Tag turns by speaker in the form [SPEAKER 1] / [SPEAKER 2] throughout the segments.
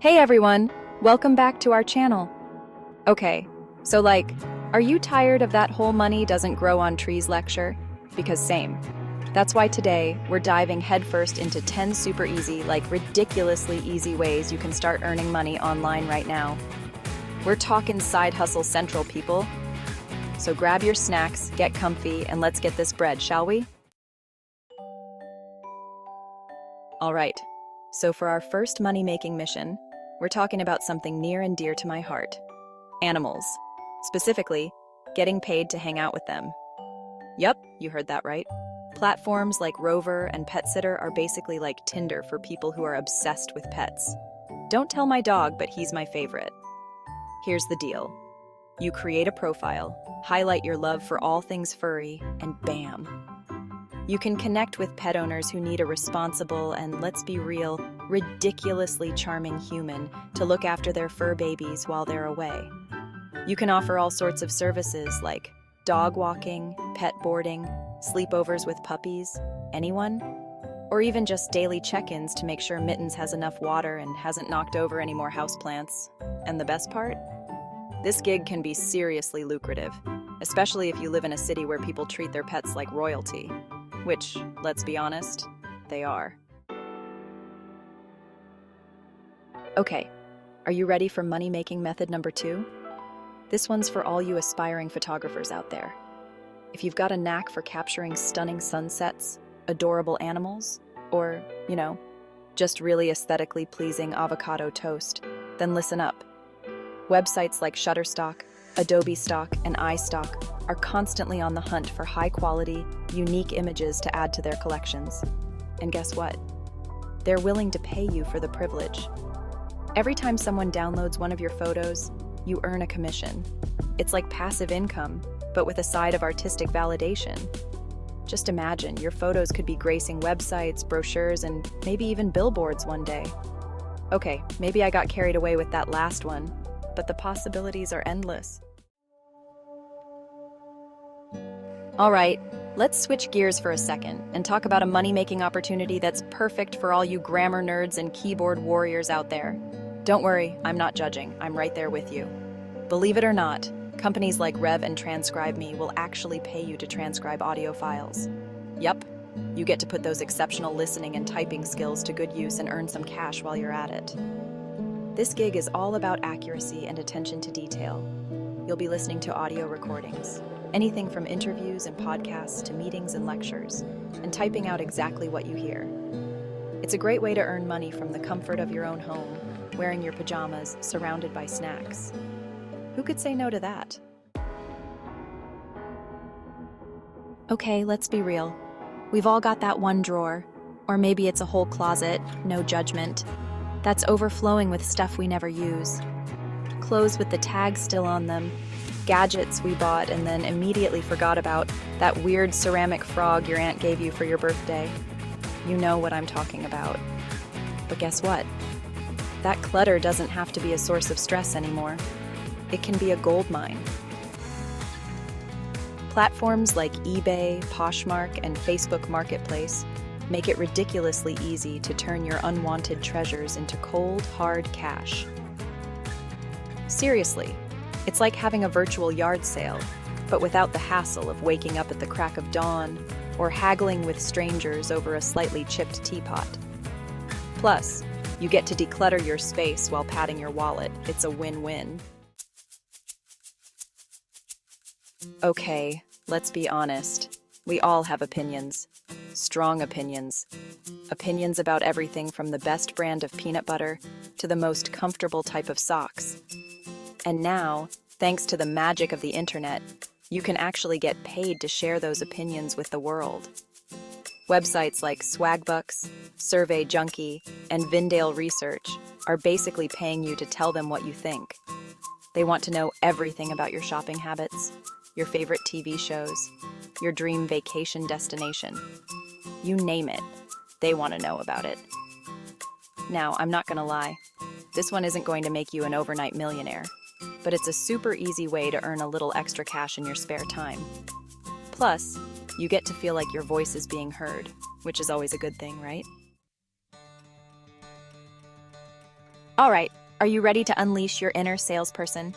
[SPEAKER 1] Hey everyone, welcome back to our channel. Okay, so are you tired of that whole money doesn't grow on trees lecture? Because same. That's why today we're diving headfirst into 10 super easy, ridiculously easy ways you can start earning money online right now. We're talking side hustle central, people. So grab your snacks, get comfy, and let's get this bread, shall we? All right, so for our first money-making mission, we're talking about something near and dear to my heart. Animals. Specifically, getting paid to hang out with them. Yup, you heard that right. Platforms like Rover and PetSitter are basically like Tinder for people who are obsessed with pets. Don't tell my dog, but he's my favorite. Here's the deal. You create a profile, highlight your love for all things furry, and bam. You can connect with pet owners who need a responsible and, let's be real, ridiculously charming human to look after their fur babies while they're away. You can offer all sorts of services like dog walking, pet boarding, sleepovers with puppies, anyone? Or even just daily check-ins to make sure Mittens has enough water and hasn't knocked over any more houseplants. And the best part? This gig can be seriously lucrative, especially if you live in a city where people treat their pets like royalty. Which, let's be honest, they are. Okay, are you ready for money-making method number 2? This one's for all you aspiring photographers out there. If you've got a knack for capturing stunning sunsets, adorable animals, or, just really aesthetically pleasing avocado toast, then listen up. Websites like Shutterstock, Adobe Stock, and iStock are constantly on the hunt for high-quality, unique images to add to their collections. And guess what? They're willing to pay you for the privilege. Every time someone downloads one of your photos, you earn a commission. It's like passive income, but with a side of artistic validation. Just imagine, your photos could be gracing websites, brochures, and maybe even billboards one day. Okay, maybe I got carried away with that last one, but the possibilities are endless. All right, let's switch gears for a second and talk about a money-making opportunity that's perfect for all you grammar nerds and keyboard warriors out there. Don't worry, I'm not judging. I'm right there with you. Believe it or not, companies like Rev and Transcribe Me will actually pay you to transcribe audio files. Yup, you get to put those exceptional listening and typing skills to good use and earn some cash while you're at it. This gig is all about accuracy and attention to detail. You'll be listening to audio recordings, anything from interviews and podcasts to meetings and lectures, and typing out exactly what you hear. It's a great way to earn money from the comfort of your own home, wearing your pajamas, surrounded by snacks. Who could say no to that? Okay, let's be real. We've all got that one drawer, or maybe it's a whole closet, no judgment, that's overflowing with stuff we never use. Clothes with the tags still on them, gadgets we bought and then immediately forgot about, that weird ceramic frog your aunt gave you for your birthday. You know what I'm talking about. But guess what? That clutter doesn't have to be a source of stress anymore. It can be a gold mine. Platforms like eBay, Poshmark, and Facebook Marketplace make it ridiculously easy to turn your unwanted treasures into cold, hard cash. Seriously, it's like having a virtual yard sale, but without the hassle of waking up at the crack of dawn or haggling with strangers over a slightly chipped teapot. Plus, you get to declutter your space while padding your wallet. It's a win-win. Okay, let's be honest. We all have opinions. Strong opinions. Opinions about everything from the best brand of peanut butter to the most comfortable type of socks. And now, thanks to the magic of the internet, you can actually get paid to share those opinions with the world. Websites like Swagbucks, Survey Junkie, and Vindale Research are basically paying you to tell them what you think. They want to know everything about your shopping habits, your favorite TV shows, your dream vacation destination. You name it, they want to know about it. Now, I'm not gonna lie, this one isn't going to make you an overnight millionaire, but it's a super easy way to earn a little extra cash in your spare time. Plus, you get to feel like your voice is being heard, which is always a good thing, right? All right, are you ready to unleash your inner salesperson?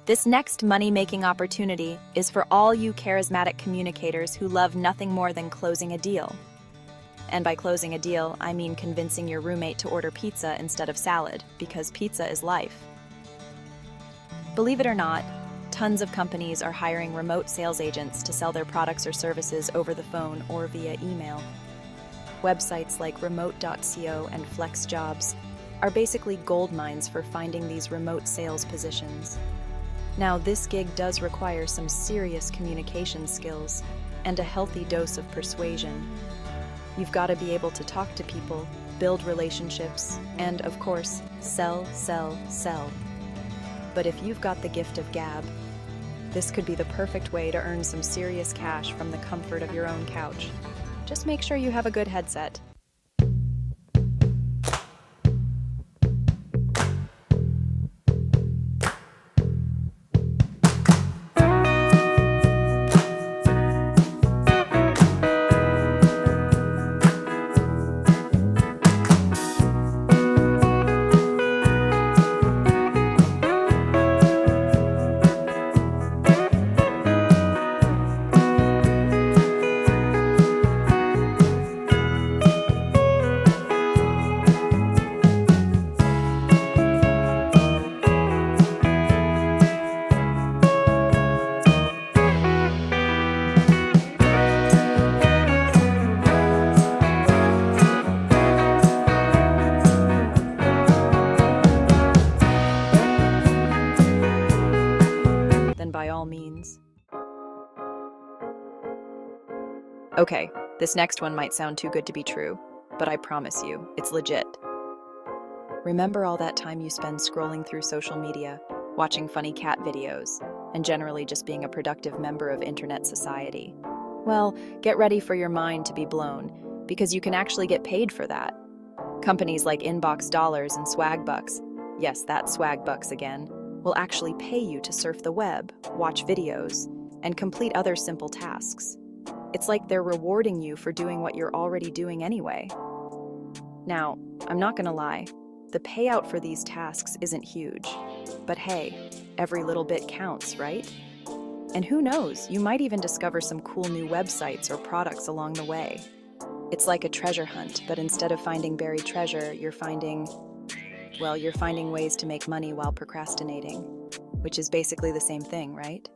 [SPEAKER 1] This next money-making opportunity is for all you charismatic communicators who love nothing more than closing a deal. And by closing a deal, I mean convincing your roommate to order pizza instead of salad, because pizza is life. Believe it or not, tons of companies are hiring remote sales agents to sell their products or services over the phone or via email. Websites like remote.co and FlexJobs are basically gold mines for finding these remote sales positions. Now, this gig does require some serious communication skills and a healthy dose of persuasion. You've got to be able to talk to people, build relationships, and, of course, sell, sell, sell. But if you've got the gift of gab, this could be the perfect way to earn some serious cash from the comfort of your own couch. Just make sure you have a good headset. By all means. Okay, this next one might sound too good to be true, but I promise you, it's legit. Remember all that time you spend scrolling through social media, watching funny cat videos, and generally just being a productive member of internet society? Well, get ready for your mind to be blown, because you can actually get paid for that. Companies like Inbox Dollars and Swagbucks, yes, that's Swagbucks again, will actually pay you to surf the web, watch videos, and complete other simple tasks. It's like they're rewarding you for doing what you're already doing anyway. Now, I'm not gonna lie, the payout for these tasks isn't huge. But hey, every little bit counts, right? And who knows, you might even discover some cool new websites or products along the way. It's like a treasure hunt, but instead of finding buried treasure, you're finding ways to make money while procrastinating, which is basically the same thing, right?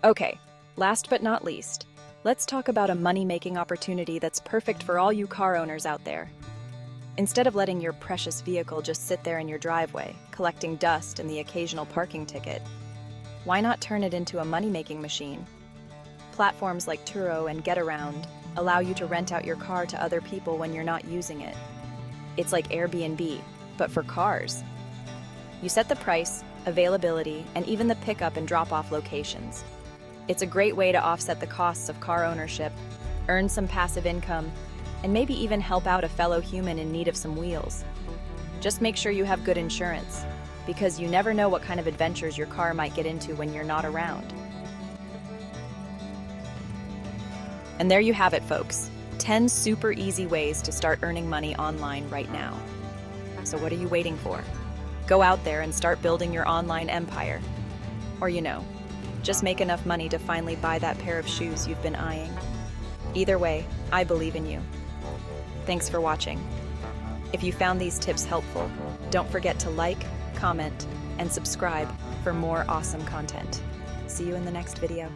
[SPEAKER 1] Okay, last but not least, let's talk about a money-making opportunity that's perfect for all you car owners out there. Instead of letting your precious vehicle just sit there in your driveway, collecting dust and the occasional parking ticket, why not turn it into a money-making machine? Platforms like Turo and Getaround allow you to rent out your car to other people when you're not using it. It's like Airbnb, but for cars. You set the price, availability, and even the pickup and drop-off locations. It's a great way to offset the costs of car ownership, earn some passive income, and maybe even help out a fellow human in need of some wheels. Just make sure you have good insurance, because you never know what kind of adventures your car might get into when you're not around. And there you have it, folks. 10 super easy ways to start earning money online right now. So what are you waiting for? Go out there and start building your online empire. Or just make enough money to finally buy that pair of shoes you've been eyeing. Either way, I believe in you. Thanks for watching. If you found these tips helpful, don't forget to like, comment, and subscribe for more awesome content. See you in the next video.